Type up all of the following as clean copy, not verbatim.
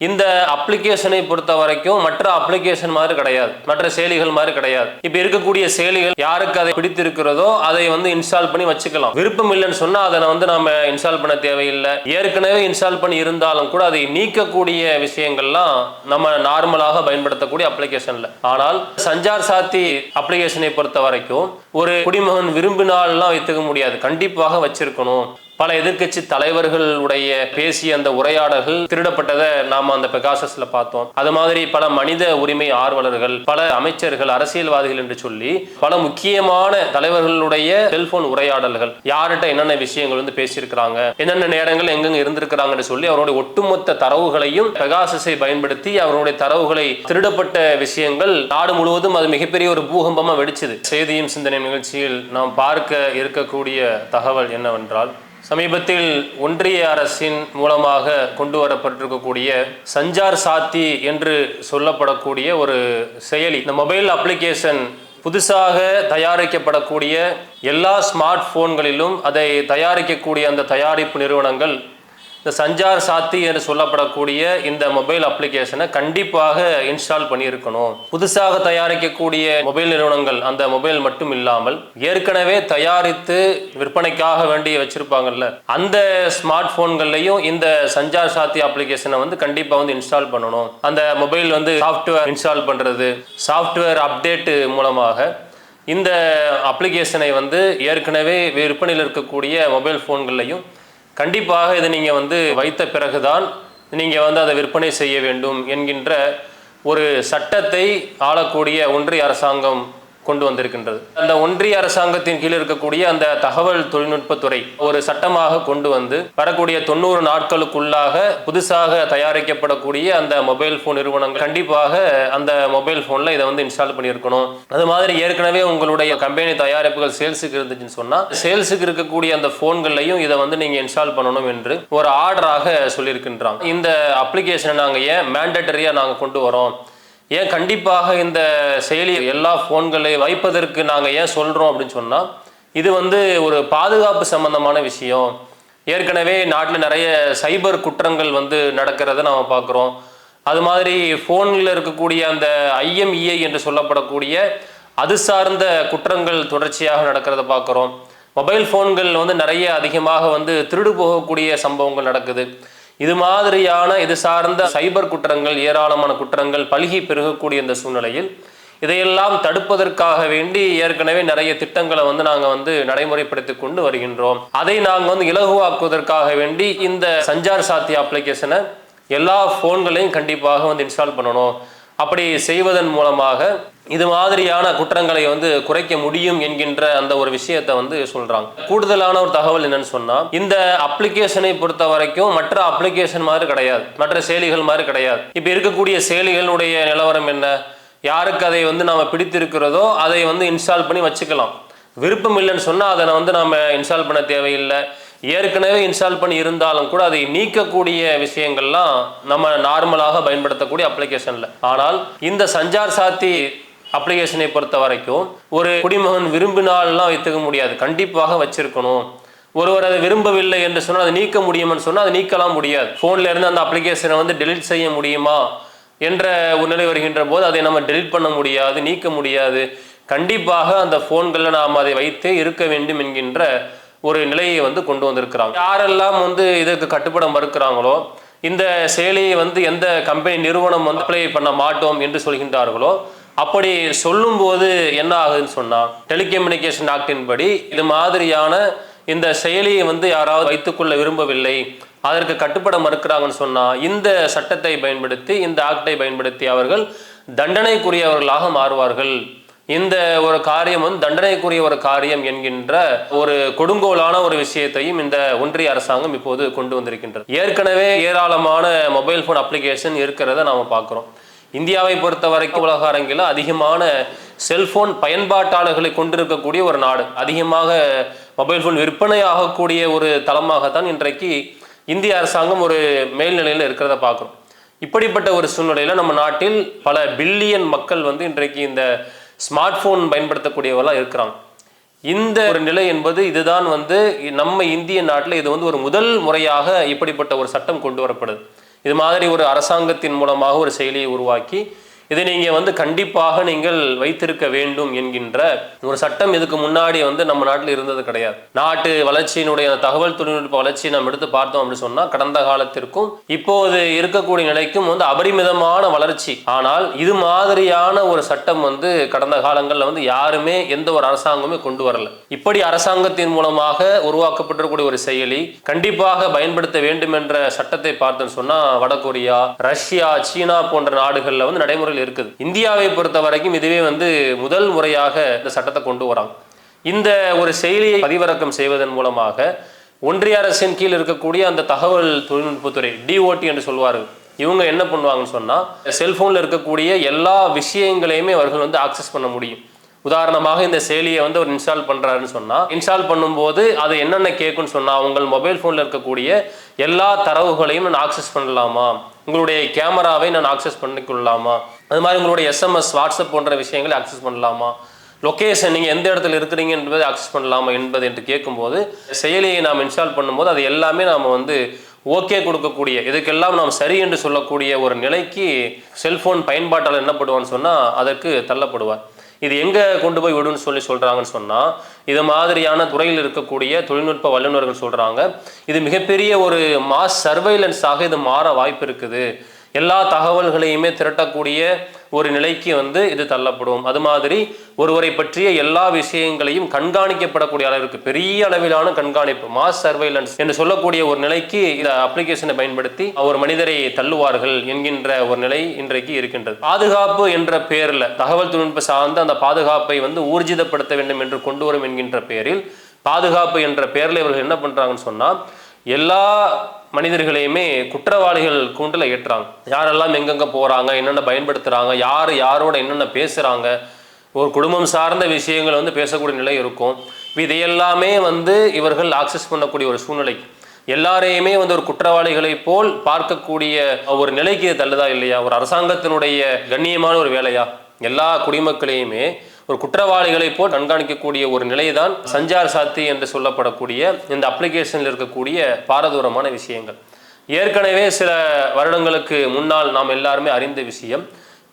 இந்த அப்ளிகேஷனை பொறுத்த வரைக்கும் மற்ற அப்ளிகேஷன் மாதிரி கிடையாது, மற்ற செயலிகள் மாதிரி கிடையாது. இப்ப இருக்கக்கூடிய செயலிகள் யாருக்கு அதை பிடித்திருக்கிறதோ அதை இன்ஸ்டால் பண்ணி வச்சுக்கலாம். விருப்பம் இல்லைன்னு சொன்னா அதை நாம இன்ஸ்டால் பண்ண தேவையில்லை. ஏற்கனவே இன்ஸ்டால் பண்ணி இருந்தாலும் கூட அதை நீக்கக்கூடிய விஷயங்கள்லாம் நம்ம நார்மலாக பயன்படுத்தக்கூடிய அப்ளிகேஷன்ல. ஆனால் சஞ்சார் சாத்தி அப்ளிகேஷனை பொறுத்த வரைக்கும் ஒரு குடிமகன் விரும்பினாலாம் வைத்துக்க முடியாது, கண்டிப்பாக வச்சிருக்கணும். பல எதிர்க்கட்சி தலைவர்களுடைய பேசிய அந்த உரையாடல்கள் திருடப்பட்டதை நாம அந்த பெகாசஸ்ல பார்த்தோம். அது மாதிரி பல மனித உரிமை ஆர்வலர்கள், பல அமைச்சர்கள், அரசியல்வாதிகள் என்று சொல்லி பல முக்கியமான தலைவர்களுடைய செல்போன் உரையாடல்கள், யார்கிட்ட என்னென்ன விஷயங்கள் பேசியிருக்கிறாங்க, என்னென்ன நேரங்கள் எங்கெங்க இருந்திருக்கிறாங்கன்னு சொல்லி அவருடைய ஒட்டுமொத்த தரவுகளையும் பெகாசஸை பயன்படுத்தி அவருடைய தரவுகளை திருடப்பட்ட விஷயங்கள் நாடு முழுவதும் அது மிகப்பெரிய ஒரு பூகம்பமா வெடிச்சது. செய்தியும் சிந்தனை நிகழ்ச்சியில் நாம் பார்க்க இருக்கக்கூடிய தகவல் என்னவென்றால், சமீபத்தில் ஒன்றிய அரசின் மூலமாக கொண்டு வரப்பட்டிருக்கக்கூடிய சஞ்சார் சாத்தி என்று சொல்லப்படக்கூடிய ஒரு செயலி, இந்த மொபைல் அப்ளிகேஷன் புதுசாக தயாரிக்கப்படக்கூடிய எல்லா ஸ்மார்ட் போன்களிலும் அதை தயாரிக்கக்கூடிய அந்த தயாரிப்பு நிறுவனங்கள் இந்த சஞ்சார் சாத்தி என்று சொல்லப்படக்கூடிய இந்த மொபைல் அப்ளிகேஷனை கண்டிப்பாக இன்ஸ்டால் பண்ணியிருக்கணும். புதுசாக தயாரிக்கக்கூடிய மொபைல் நிறுவனங்கள் அந்த மொபைல் மட்டும் இல்லாமல் ஏற்கனவே தயாரித்து விற்பனைக்காக வேண்டி வச்சிருப்பாங்கல்ல அந்த ஸ்மார்ட் போன்கள்லையும் இந்த சஞ்சார் சாத்தி அப்ளிகேஷனை கண்டிப்பாக இன்ஸ்டால் பண்ணணும். அந்த மொபைல் சாஃப்ட்வேர் இன்ஸ்டால் பண்றது, சாஃப்ட்வேர் அப்டேட் மூலமாக இந்த அப்ளிகேஷனை ஏற்கனவே விற்பனையில் இருக்கக்கூடிய மொபைல் போன்கள்லையும் கண்டிப்பாக இதை நீங்கள் வைத்த பிறகுதான் நீங்கள் அதை விற்பனை செய்ய வேண்டும் என்கின்ற ஒரு சட்டத்தை ஆளக்கூடிய ஒன்றிய அரசாங்கம் கொண்டு வந்திருக்கின்றது. அந்த ஒன்றிய அரசாங்கத்தின் கீழ் இருக்கக்கூடிய அந்த தகவல் தொழில்நுட்பத்துறை ஒரு சட்டமாக கொண்டு வரக்கூடிய 90 நாட்களுக்குள்ளாக புதுசாக தயாரிக்கப்படக்கூடிய அந்த மொபைல் போன் நிறுவனங்கள் கண்டிப்பாக அந்த மொபைல் போன்ல இதை இன்ஸ்டால் பண்ணியிருக்கணும். அது மாதிரி ஏற்கனவே உங்களுடைய கம்பெனி தயாரிப்புகள் சேல்ஸுக்கு இருந்துச்சுன்னு சொன்னா சேல்ஸுக்கு இருக்கக்கூடிய அந்த போன்கள்லையும் இதை நீங்க இன்ஸ்டால் பண்ணணும் என்று ஒரு ஆர்டராக சொல்லியிருக்கின்றாங்க. இந்த அப்ளிகேஷனை நாங்கள் ஏன் மேண்டட்டரியா நாங்கள் கொண்டு வரோம், ஏன் கண்டிப்பாக இந்த செயலி எல்லா போன்களையும் வைப்பதற்கு நாங்கள் ஏன் சொல்கிறோம் அப்படின்னு சொன்னால், இது ஒரு பாதுகாப்பு சம்பந்தமான விஷயம். ஏற்கனவே நாட்டில் நிறைய சைபர் குற்றங்கள் நடக்கிறத நாம் பார்க்குறோம். அது மாதிரி ஃபோனில் இருக்கக்கூடிய அந்த IMEI என்று சொல்லப்படக்கூடிய அது சார்ந்த குற்றங்கள் தொடர்ச்சியாக நடக்கிறத பார்க்குறோம். மொபைல் ஃபோன்கள் நிறைய அதிகமாக திருடு போகக்கூடிய சம்பவங்கள் நடக்குது. இது மாதிரியான இது சார்ந்த சைபர் குற்றங்கள், ஏராளமான குற்றங்கள் பல்கி பெருகக்கூடிய இந்த சூழ்நிலையில் இதையெல்லாம் தடுப்பதற்காக வேண்டி ஏற்கனவே நிறைய திட்டங்களை நாங்கள் நடைமுறைப்படுத்தி கொண்டு வருகின்றோம். அதை நாங்கள் இலகுவாக்குவதற்காக வேண்டி இந்த சஞ்சார் சாத்தி அப்ளிகேஷனை எல்லா போன்களையும் கண்டிப்பாக இன்ஸ்டால் பண்ணணும். அப்படி செய்வதன் மூலமாக இது மாதிரியான குற்றங்களை குறைக்க முடியும் என்கின்ற அந்த ஒரு விஷயத்தை சொல்றாங்க. கூடுதலான ஒரு தகவல் என்னன்னு சொன்னா, இந்த அப்ளிகேஷனை பொறுத்த வரைக்கும் மற்ற அப்ளிகேஷன் மாதிரி கிடையாது, மற்ற செயலிகள் மாதிரி கிடையாது. இப்ப இருக்கக்கூடிய செயலிகளுடைய நிலவரம் என்ன, யாருக்கு அதை நாம பிடித்திருக்கிறதோ அதை இன்ஸ்டால் பண்ணி வச்சுக்கலாம். விருப்பம் இல்லைன்னு சொன்னா அதை நாம இன்ஸ்டால் பண்ண தேவையில்லை. ஏற்கனவே இன்ஸ்டால் பண்ணி இருந்தாலும் கூட அதை நீக்கக்கூடிய விஷயங்கள்லாம் நம்ம நார்மலாக பயன்படுத்தக்கூடிய அப்ளிகேஷன்ல. ஆனால் இந்த சஞ்சார் சாத்தி அப்ளிகேஷனை பொறுத்த வரைக்கும் ஒரு குடிமகன் விரும்பினாலாம் வைத்துக்க முடியாது, கண்டிப்பாக வச்சிருக்கணும். ஒருவர் அதை விரும்பவில்லை என்று சொன்னால் அதை நீக்க முடியும்னு சொன்னால் அதை நீக்கலாம் முடியாது. போன்ல இருந்து அந்த அப்ளிகேஷனை டெலிட் செய்ய முடியுமா என்ற ஒரு நிலை வருகின்ற போது அதை நம்ம டெலிட் பண்ண முடியாது, நீக்க முடியாது. கண்டிப்பாக அந்த போன்களில் நாம் அதை வைத்தே இருக்க வேண்டும் என்கின்ற ஒரு நிலையை கொண்டு வந்திருக்கிறாங்க. யாரெல்லாம் இதற்கு கட்டுப்பட மறுக்கிறாங்களோ, இந்த செயலியை எந்த கம்பெனி நிறுவனம் அப்ளை பண்ண மாட்டோம் என்று சொல்கின்றார்களோ, அப்படி சொல்லும் போது என்ன ஆகுதுன்னு சொன்னா, டெலிகம்யூனிகேஷன் ஆக்டின் படி இது மாதிரியான இந்த செயலியை யாராவது வைத்துக்கொள்ள விரும்பவில்லை, அதற்கு கட்டுப்பட மறுக்கிறாங்கன்னு சொன்னா இந்த சட்டத்தை பயன்படுத்தி, இந்த ஆக்டை பயன்படுத்தி அவர்கள் தண்டனைக்குரியவர்களாக மாறுவார்கள். இந்த ஒரு காரியம் தண்டனைக்குரிய ஒரு காரியம் என்கின்ற ஒரு கொடுங்கோலான ஒரு விஷயத்தையும் இந்த ஒன்றிய அரசாங்கம் இப்போது கொண்டு வந்திருக்கின்றது. ஏற்கனவே ஏராளமான மொபைல் போன் அப்ளிகேஷன் இருக்கிறத நாம பார்க்கிறோம். இந்தியாவை பொறுத்த வரைக்கும் உலக அரங்கில் அதிகமான செல்போன் பயன்பாட்டாளர்களை கொண்டிருக்கக்கூடிய ஒரு நாடு, அதிகமாக மொபைல் போன் விற்பனை ஆகக்கூடிய ஒரு தளமாகத்தான் இன்றைக்கு இந்திய அரசாங்கம் ஒரு மேல்நிலையில் இருக்கிறத பார்க்குறோம். இப்படிப்பட்ட ஒரு சூழ்நிலையில் நம்ம நாட்டில் பல பில்லியன் மக்கள் இன்றைக்கு இந்த ஸ்மார்ட் போன் பயன்படுத்தக்கூடியவர்களாக இருக்கிறாங்க. இந்த ஒரு நிலை என்பது இதுதான் நம்ம இந்திய நாட்டில் இது ஒரு முதல் முறையாக இப்படிப்பட்ட ஒரு சட்டம் கொண்டு வரப்படுது. இது மாதிரி ஒரு அரசாங்கத்தின் மூலமாக ஒரு செயலியை உருவாக்கி இதை நீங்கள் கண்டிப்பாக நீங்கள் வைத்திருக்க வேண்டும் என்கின்ற ஒரு சட்டம் இதுக்கு முன்னாடி நம்ம நாட்டில் இருந்தது கிடையாது. நாட்டு வளர்ச்சியினுடைய தகவல் தொழில்நுட்ப வளர்ச்சியை நம்ம எடுத்து பார்த்தோம் அப்படின்னு சொன்னால் கடந்த காலத்திற்கும் இப்போது இருக்கக்கூடிய நிலைக்கும் அபரிமிதமான வளர்ச்சி. ஆனால் இது மாதிரியான ஒரு சட்டம் கடந்த காலங்களில் யாருமே எந்த ஒரு அரசாங்கமே கொண்டு வரல. இப்படி அரசாங்கத்தின் மூலமாக உருவாக்கப்பட்டிருக்கூடிய ஒரு செயலி கண்டிப்பாக பயன்படுத்த வேண்டும் என்ற சட்டத்தை பார்த்தோன்னு சொன்னா வடகொரியா, ரஷ்யா, சீனா போன்ற நாடுகளில் நடைமுறையில் இருக்குது. இந்தியாவை பொறுத்த வரைக்கும் இதுவே முதல் முறையாக இந்த சட்டத்தை கொண்டு வராங்க. இந்த ஒரு செயலியை பதிவிறக்கம் செய்வதன் மூலமாக ஒன்றிய அரசின் கீழ் இருக்கக்கூடிய அந்த தகவல் தொழில்நுட்பத்துறை DOT என்று சொல்வார்கள். இவங்க என்ன பண்ணுவாங்கன்னு சொன்னா செல்போன்ல இருக்கக்கூடிய எல்லா விஷயங்களையுமே அவர்கள் ஆக்சஸ் பண்ண முடியும். உதாரணமாக இந்த செயலியை ஒரு இன்ஸ்டால் பண்றாருன்னு சொன்னா இன்ஸ்டால் பண்ணும்போது அது என்னென்ன கேட்குன்னு சொன்னா உங்கள் மொபைல் போன்ல இருக்கக்கூடிய எல்லா தரவுகளையும் நான் ஆக்சஸ் பண்ணலாமா, உங்களுடைய கேமராவை நான் ஆக்சஸ் பண்ணிக்கொள்ளலாமா, அது மாதிரி உங்களுடைய SMS, வாட்ஸ்அப் போன்ற விஷயங்களை ஆக்சஸ் பண்ணலாமா, லொக்கேஷன் நீங்கள் எந்த இடத்துல இருக்கிறீங்க என்பதை ஆக்சஸ் பண்ணலாமா என்பது என்று கேட்கும்போது செயலியை நாம் இன்ஸ்டால் பண்ணும்போது அது எல்லாமே நாம் ஓகே கொடுக்கக்கூடிய, இதுக்கெல்லாம் நாம் சரி என்று சொல்லக்கூடிய ஒரு நிலைக்கு செல்போன் பயன்பாட்டாளர் என்ன பண்ணுவான்னு சொன்னால் அதற்கு தள்ளப்படுவார். இது எங்கே கொண்டு போய் விடுன்னு சொல்கிறாங்கன்னு சொன்னால் இது மாதிரியான துறையில் இருக்கக்கூடிய தொழில்நுட்ப வல்லுநர்கள் சொல்கிறாங்க இது மிகப்பெரிய ஒரு மாஸ் சர்வைலன்ஸாக இது மாற வாய்ப்பு இருக்குது. எல்லா தகவல்களையுமே திரட்டக்கூடிய ஒரு நிலைக்கு இது தள்ளப்படும். அது மாதிரி ஒருவரை பற்றிய எல்லா விஷயங்களையும் கண்காணிக்கப்படக்கூடிய அளவிற்கு பெரிய அளவிலான கண்காணிப்பு, மாஸ் சர்வைலன்ஸ் என்று சொல்லக்கூடிய ஒரு நிலைக்கு இந்த அப்ளிகேஷனை பயன்படுத்தி ஒரு மனிதரை தள்ளுவார்கள் என்கின்ற ஒரு நிலை இன்றைக்கு இருக்கின்றது. பாதுகாப்பு என்ற பெயரில் தகவல் தொழில்நுட்ப சார்ந்த அந்த பாதுகாப்பை ஊர்ஜிதப்படுத்த வேண்டும் என்று கொண்டு வரும் என்கின்ற பெயரில் பாதுகாப்பு என்ற பெயரில் இவர்கள் என்ன பண்றாங்கன்னு சொன்னா எல்லா மனிதர்களையுமே குற்றவாளிகள் கூண்டில் ஏற்றுறாங்க. யாரெல்லாம் எங்கெங்க போறாங்க, என்னென்ன பயன்படுத்துறாங்க, யார் யாரோட என்னென்ன பேசுறாங்க, ஒரு குடும்பம் சார்ந்த விஷயங்கள் பேசக்கூடிய நிலை இருக்கும். இதையெல்லாமே இவர்கள் ஆக்சஸ் பண்ணக்கூடிய ஒரு சூழ்நிலை, எல்லாரையுமே ஒரு குற்றவாளிகளை போல் பார்க்கக்கூடிய ஒரு நிலைக்கு தள்ளுதா இல்லையா? ஒரு அரசாங்கத்தினுடைய கண்ணியமான ஒரு வேலையா? எல்லா குடிமக்களையுமே ஒரு குற்றவாளிகளை போல் கண்காணிக்கக்கூடிய ஒரு நிலைதான் சஞ்சார் சாத்தி என்று சொல்லப்படக்கூடிய இந்த அப்ளிகேஷனில் இருக்கக்கூடிய பாரதூரமான விஷயங்கள். ஏற்கனவே சில வருடங்களுக்கு முன்னால் நாம் எல்லாருமே அறிந்த விஷயம்,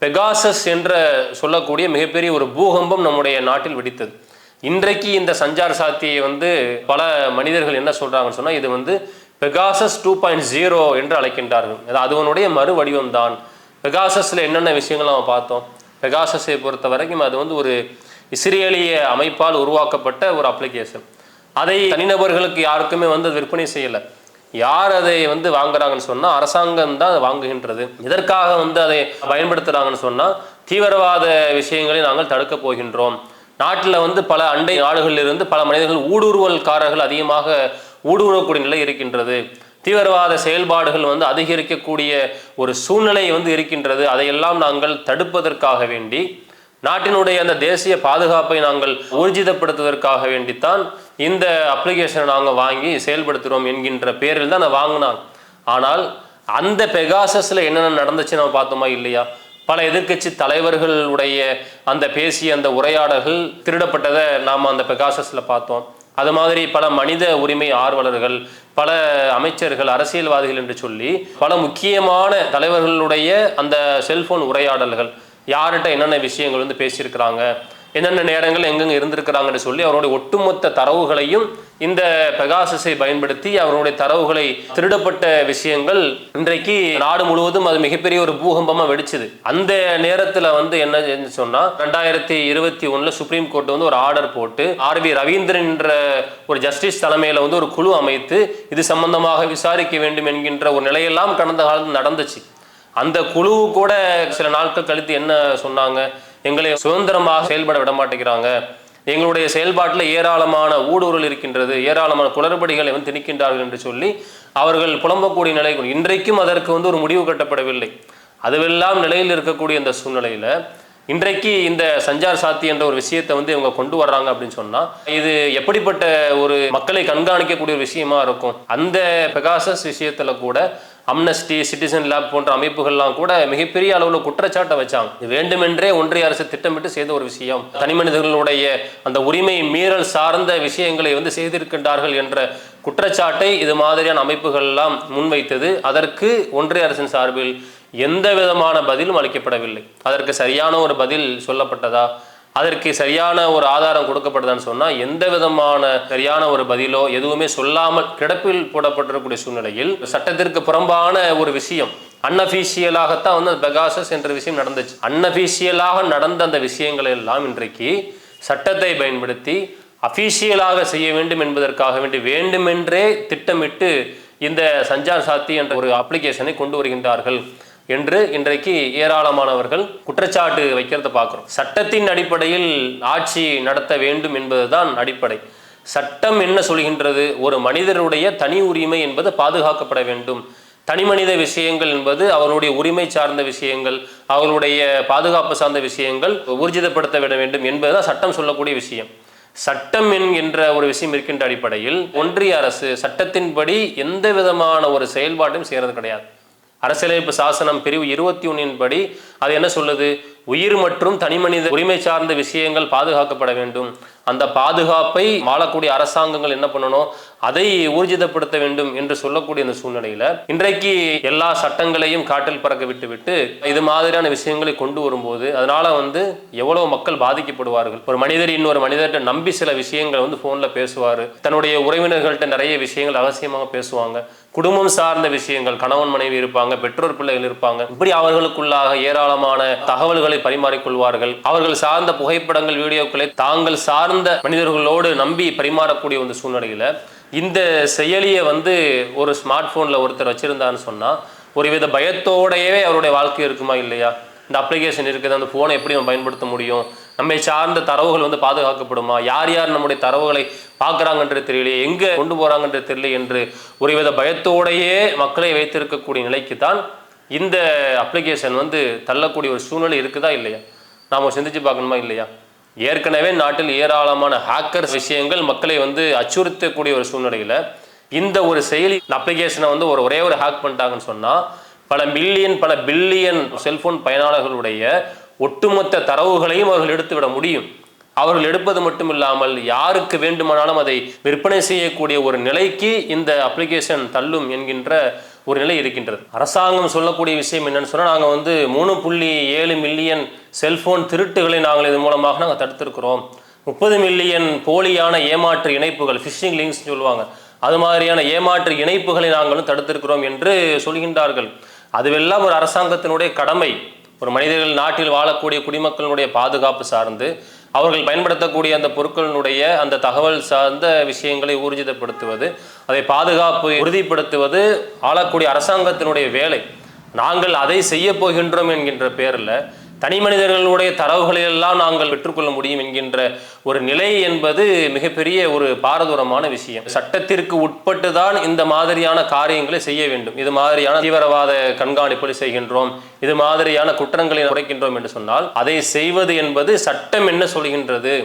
பெகாசஸ் என்ற சொல்லக்கூடிய மிகப்பெரிய ஒரு பூகம்பம் நம்முடைய நாட்டில் வெடித்தது. இன்றைக்கு இந்த சஞ்சார் சாத்தியை பல மனிதர்கள் என்ன சொல்றாங்கன்னு சொன்னா இது பெகாசஸ் 2.0 என்று அழைக்கின்றார்கள். அதுவனுடைய மறு வடிவம் தான். பெகாசஸ்ல என்னென்ன விஷயங்கள் நாம் பார்த்தோம். பெகாசஸை பொறுத்த வரைக்கும் அது ஒரு இஸ்ரேலிய அமைப்பால் உருவாக்கப்பட்ட ஒரு அப்ளிகேஷன். அதை தனிநபர்களுக்கு யாருக்குமே அது விற்பனை செய்யலை. யார் அதை வாங்குறாங்கன்னு சொன்னால் அரசாங்கம் தான் வாங்குகின்றது. இதற்காக அதை பயன்படுத்துகிறாங்கன்னு சொன்னால் தீவிரவாத விஷயங்களை நாங்கள் தடுக்க போகின்றோம். நாட்டில் பல அண்டை நாடுகளிலிருந்து பல மனிதர்கள் ஊடுருவல்காரர்கள் அதிகமாக ஊடுருவக்கூடிய நிலை இருக்கின்றது. தீவிரவாத செயல்பாடுகள் அதிகரிக்கக்கூடிய ஒரு சூழ்நிலை இருக்கின்றது. அதையெல்லாம் நாங்கள் தடுப்பதற்காக வேண்டி நாட்டினுடைய அந்த தேசிய பாதுகாப்பை நாங்கள் ஊர்ஜிதப்படுத்துவதற்காக வேண்டித்தான் இந்த அப்ளிகேஷனை நாங்கள் வாங்கி செயல்படுத்துகிறோம் என்கின்ற பேரில் தான் நான் வாங்கினாங்க. ஆனால் அந்த பெகாசஸில் என்னென்ன நடந்துச்சு நம்ம பார்த்தோமா இல்லையா? பல எதிர்க்கட்சி தலைவர்களுடைய அந்த பேசிய அந்த உரையாடல்கள் திருடப்பட்டதை நாம் அந்த பெகாசஸில் பார்த்தோம். அது மாதிரி பல மனித உரிமை ஆர்வலர்கள், பல அமைச்சர்கள், அரசியல்வாதிகள் என்று சொல்லி பல முக்கியமான தலைவர்களுடைய அந்த செல்போன் உரையாடல்கள், யார்கிட்ட என்னென்ன விஷயங்கள் பேசியிருக்கிறாங்க, என்னென்ன நேரங்கள் எங்கெங்க இருந்திருக்கிறாங்கன்னு சொல்லி அவருடைய ஒட்டுமொத்த தரவுகளையும் இந்த பெகாசஸை பயன்படுத்தி அவருடைய தரவுகளை திருடப்பட்ட விஷயங்கள் இன்றைக்கு நாடு முழுவதும் அது மிகப்பெரிய ஒரு பூகம்பமாக வெடிச்சுது. அந்த நேரத்தில் என்ன சொன்னா 2021 சுப்ரீம் கோர்ட் ஒரு ஆர்டர் போட்டு RV ரவீந்திரன் என்ற ஒரு ஜஸ்டிஸ் தலைமையில ஒரு குழு அமைத்து இது சம்பந்தமாக விசாரிக்க வேண்டும் என்கின்ற ஒரு நிலையெல்லாம் கடந்த காலத்தில் நடந்துச்சு. அந்த குழு கூட சில நாட்கள் கழித்து என்ன சொன்னாங்க, எங்களை சுதந்திரமாக செயல்பட விட மாட்டேங்கிறாங்க, எங்களுடைய செயல்பாட்டில் ஏராளமான ஊடுருவல் இருக்கின்றது, ஏராளமான குளறுபடிகளை திணிக்கின்றார்கள் என்று சொல்லி அவர்கள் புலம்பக்கூடிய நிலை. இன்றைக்கும் அதற்கு ஒரு முடிவு கட்டப்படவில்லை. அதுவெல்லாம் நிலையில் இருக்கக்கூடிய இந்த சூழ்நிலையில் இன்றைக்கு இந்த சஞ்சார் சாத்தி என்ற ஒரு விஷயத்தை இவங்க கொண்டு வர்றாங்க அப்படின்னு சொன்னா இது எப்படிப்பட்ட ஒரு மக்களை கண்காணிக்கக்கூடிய ஒரு விஷயமா இருக்கும். அந்த பெகாசஸ் விஷயத்துல கூட அம்னஸ்டி, சிட்டிசன் லேப் போன்ற அமைப்புகள்லாம் கூட மிகப்பெரிய அளவில் குற்றச்சாட்டை வச்சாங்க. வேண்டுமென்றே ஒன்றிய அரசு திட்டமிட்டு செய்த ஒரு விஷயம், தனி மனிதர்களுடைய அந்த உரிமை மீறல் சார்ந்த விஷயங்களை செய்திருக்கின்றார்கள் என்ற குற்றச்சாட்டை இது மாதிரியான அமைப்புகள் எல்லாம் முன்வைத்தது. அதற்கு ஒன்றிய அரசின் சார்பில் எந்த விதமான பதிலும் அளிக்கப்படவில்லை. அதற்கு சரியான ஒரு பதில் சொல்லப்பட்டதா, அதற்கு சரியான ஒரு ஆதாரம் கொடுக்கப்பட்டதான்னு சொன்னால் எந்த விதமான சரியான ஒரு பதிலோ எதுவுமே சொல்லாமல் கிடப்பில் போடப்பட்டிருக்கக்கூடிய சூழ்நிலையில் சட்டத்திற்கு புறம்பான ஒரு விஷயம், அன்அஃபீஷியலாகத்தான் பெகாசஸ் என்ற விஷயம் நடந்துச்சு. அன்அஃபீஷியலாக நடந்த அந்த விஷயங்கள் எல்லாம் இன்றைக்கு சட்டத்தை பயன்படுத்தி அஃபீஷியலாக செய்ய வேண்டும் என்பதற்காக வேண்டுமென்றே திட்டமிட்டு இந்த சஞ்சார் சாத்தி என்ற ஒரு அப்ளிகேஷனை கொண்டு வருகின்றார்கள் என்று இன்றைக்கு ஏராளமானவர்கள் குற்றச்சாட்டு வைக்கிறத பார்க்குறோம். சட்டத்தின் அடிப்படையில் ஆட்சி நடத்த வேண்டும் என்பதுதான் அடிப்படை. சட்டம் என்ன சொல்கின்றது? ஒரு மனிதருடைய தனி உரிமை என்பது பாதுகாக்கப்பட வேண்டும். தனி மனித விஷயங்கள் என்பது அவருடைய உரிமை சார்ந்த விஷயங்கள், அவர்களுடைய பாதுகாப்பு சார்ந்த விஷயங்கள் ஊர்ஜிதப்படுத்த விட வேண்டும் என்பதுதான் சட்டம் சொல்லக்கூடிய விஷயம். சட்டம் என்கின்ற ஒரு விஷயம் இருக்கின்ற அடிப்படையில் ஒன்றிய அரசு சட்டத்தின்படி எந்த விதமான ஒரு செயல்பாட்டும் செய்கிறது கிடையாது. அரசியலமைப்பு சாசனம் பிரிவு 21 படி அது என்ன சொல்லுது? உயிர் மற்றும் தனிமனித உரிமை சார்ந்த விஷயங்கள் பாதுகாக்கப்பட வேண்டும். அந்த பாதுகாப்பை வாழக்கூடிய அரசாங்கங்கள் என்ன பண்ணணும்? அதை ஊர்ஜிதப்படுத்த வேண்டும் என்று சொல்லக்கூடிய இந்த சூழ்நிலையில இன்றைக்கு எல்லா சட்டங்களையும் காற்றில் பறக்க விட்டு இது மாதிரியான விஷயங்களை கொண்டு வரும்போது அதனால எவ்வளவு மக்கள் பாதிக்கப்படுவார்கள். ஒரு மனிதர் இன்னொரு மனிதர்கிட்ட நம்பி சில விஷயங்கள் போன்ல பேசுவாரு, தன்னுடைய உறவினர்கள்ட்ட நிறைய விஷயங்கள் அவசியமாக பேசுவாங்க, குடும்பம் சார்ந்த விஷயங்கள், கணவன் மனைவி இருப்பாங்க, பெற்றோர் பிள்ளைகள் இருப்பாங்க, இப்படி அவர்களுக்குள்ளாக ஏராளமான தகவல்களை பரிமாறிக்கொள்வார்கள். அவர்கள் சார்ந்த புகைப்படங்கள், வீடியோக்களை தாங்கள் சார்ந்த மனிதர்களோடு நம்பி பரிமாறக்கூடிய ஒரு சூழ்நிலையில இந்த செயலியை ஒரு ஸ்மார்ட் போன்ல ஒருத்தர் வச்சிருந்தான்னு சொன்னா ஒருவித பயத்தோடையே அவருடைய வாழ்க்கை இருக்குமா இல்லையா? இந்த அப்ளிகேஷன் இருக்குது, அந்த போனை எப்படி நம்ம பயன்படுத்த முடியும், நம்மை சார்ந்த தரவுகள் பாதுகாக்கப்படுமா, யார் யார் நம்முடைய தரவுகளை பார்க்குறாங்கன்றது தெரியலையே, எங்கே கொண்டு போகிறாங்கன்றது தெரியல என்று ஒருவித பயத்தோடையே மக்களை வைத்திருக்கக்கூடிய நிலைக்கு தான் இந்த அப்ளிகேஷன் தள்ளக்கூடிய ஒரு சூழ்நிலை இருக்குதா இல்லையா? நாம் சிந்திச்சு பார்க்கணுமா இல்லையா? ஏற்கனவே நாட்டில் ஏராளமான ஹேக்கர்ஸ் விஷயங்கள் மக்களை அச்சுறுத்தக்கூடிய ஒரு சூழ்நிலையில் இந்த ஒரு செயலி அப்ளிகேஷனை ஒரே ஒரு ஹேக் பண்ணிட்டாங்கன்னு சொன்னால் பல பில்லியன் செல்போன் பயனாளர்களுடைய ஒட்டுமொத்த தரவுகளையும் அவர்கள் எடுத்துவிட முடியும். அவர்கள் எடுப்பது மட்டும் இல்லாமல் யாருக்கு வேண்டுமானாலும் அதை விற்பனை செய்யக்கூடிய ஒரு நிலைக்கு இந்த அப்ளிகேஷன் தள்ளும் என்கின்ற ஒரு நிலை இருக்கின்றது. அரசாங்கம் சொல்லக்கூடிய விஷயம் என்னன்னு சொன்னால் நாங்கள் 3.7 மில்லியன் செல்போன் திருட்டுகளை நாங்கள் இது மூலமாக நாங்கள் தடுத்திருக்கிறோம், 30 மில்லியன் போலியான ஏமாற்று இணைப்புகள், ஃபிஷிங் லிங்க்ஸ் சொல்லுவாங்க, அது மாதிரியான ஏமாற்று இணைப்புகளை நாங்களும் தடுத்திருக்கிறோம் என்று சொல்கின்றார்கள். அதுவெல்லாம் ஒரு அரசாங்கத்தினுடைய கடமை. ஒரு மனிதர்கள் நாட்டில் வாழக்கூடிய குடிமக்களுடைய பாதுகாப்பு சார்ந்து அவர்கள் பயன்படுத்தக்கூடிய அந்த பொருட்களினுடைய அந்த தகவல் சார்ந்த விஷயங்களை ஊர்ஜிதப்படுத்துவது, அதை பாதுகாப்பு உறுதிப்படுத்துவது ஆளக்கூடிய அரசாங்கத்தினுடைய வேலை. நாங்கள் அதை செய்ய போகின்றோம் என்கின்ற பேரில் தனி மனிதர்களுடைய தரவுகளெல்லாம் நாங்கள் பெற்றுக்கொள்ள முடியும் என்கின்ற ஒரு நிலை என்பது மிகப்பெரிய ஒரு பாரதூரமான விஷயம். சட்டத்திற்கு உட்பட்டு தான் இந்த மாதிரியான காரியங்களை செய்ய வேண்டும். இது மாதிரியான தீவிரவாத கண்காணிப்பு செய்கின்றோம், இது மாதிரியான குற்றங்களை குறைக்கின்றோம் என்று சொன்னால் அதை செய்வது என்பது சட்டம் என்ன சொல்கின்றது,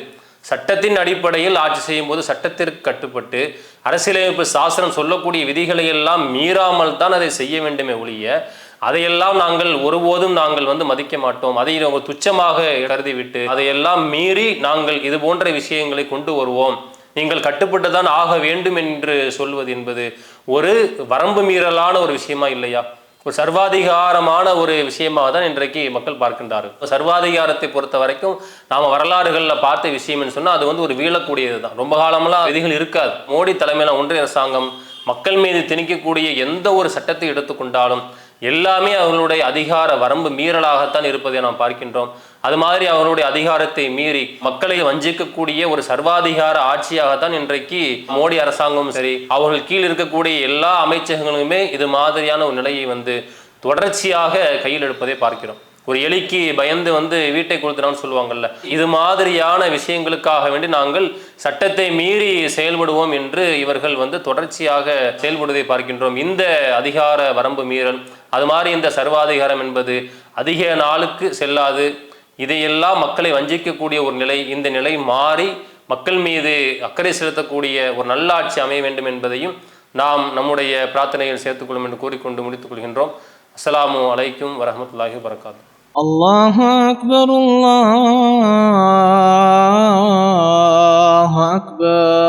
சட்டத்தின் அடிப்படையில் ஆட்சி செய்யும் போது சட்டத்திற்கு கட்டுப்பட்டு அரசியலமைப்பு சாசனம் சொல்லக்கூடிய விதிகளை எல்லாம் மீறாமல் தான் அதை செய்ய வேண்டுமே ஒழிய அதையெல்லாம் நாங்கள் ஒருபோதும் நாங்கள் மதிக்க மாட்டோம், அதை துச்சமாக கருதிவிட்டு அதையெல்லாம் மீறி நாங்கள் இது போன்ற விஷயங்களை கொண்டு வருவோம், நீங்கள் கட்டுப்பட்டு தான் ஆக வேண்டும் என்று சொல்வது என்பது ஒரு வரம்பு மீறலான ஒரு விஷயமா இல்லையா? ஒரு சர்வாதிகாரமான ஒரு விஷயமாக தான் இன்றைக்கு மக்கள் பார்க்கின்றார்கள். சர்வாதிகாரத்தை பொறுத்த வரைக்கும் நாம் வரலாறுகளில் பார்த்த விஷயம் சொன்னால் அது ஒரு வீழக்கூடியது தான். ரொம்ப காலமெல்லாம் விதிகள் இருக்காது. மோடி தலைமையிலான ஒன்றிய அரசாங்கம் மக்கள் மீது திணிக்கக்கூடிய எந்த ஒரு சட்டத்தை எடுத்துக்கொண்டாலும் எல்லாமே அவர்களுடைய அதிகார வரம்பு மீறலாகத்தான் இருப்பதை நாம் பார்க்கின்றோம். அது மாதிரி அவர்களுடைய அதிகாரத்தை மீறி மக்களை வஞ்சிக்கக்கூடிய ஒரு சர்வாதிகார ஆட்சியாகத்தான் இன்றைக்கு மோடி அரசாங்கமும் சரி, அவர்கள் கீழ் இருக்கக்கூடிய எல்லா அமைச்சகங்களுமே இது மாதிரியான ஒரு நிலையை தொடர்ச்சியாக கையில் எடுப்பதை பார்க்கிறோம். ஒரு எலிக்கு பயந்து வீட்டை கொளுத்துறான்னு சொல்லுவாங்கல்ல, இது மாதிரியான விஷயங்களுக்காக வேண்டி நாங்கள் சட்டத்தை மீறி செயல்படுவோம் என்று இவர்கள் தொடர்ச்சியாக செயல்படுவதை பார்க்கின்றோம். இந்த அதிகார வரம்பு மீறல், அது மாதிரி இந்த சர்வாதிகாரம் என்பது அதிக நாளுக்கு செல்லாது. இதையெல்லாம் மக்களை வஞ்சிக்கக்கூடிய ஒரு நிலை, இந்த நிலை மாறி மக்கள் மீது அக்கறை செலுத்தக்கூடிய ஒரு நல்லாட்சி அமைய வேண்டும் என்பதையும் நாம் நம்முடைய பிரார்த்தனையில் சேர்த்துக்கொள்ளும் என்று கூறிக்கொண்டு முடித்துக் கொள்கின்றோம். அஸ்ஸலாமு அலைக்கும் வரஹ்மத்துல்லாஹி வபரகாத்துஹு. அல்லாஹு அக்பர், அல்லாஹு அக்பர்.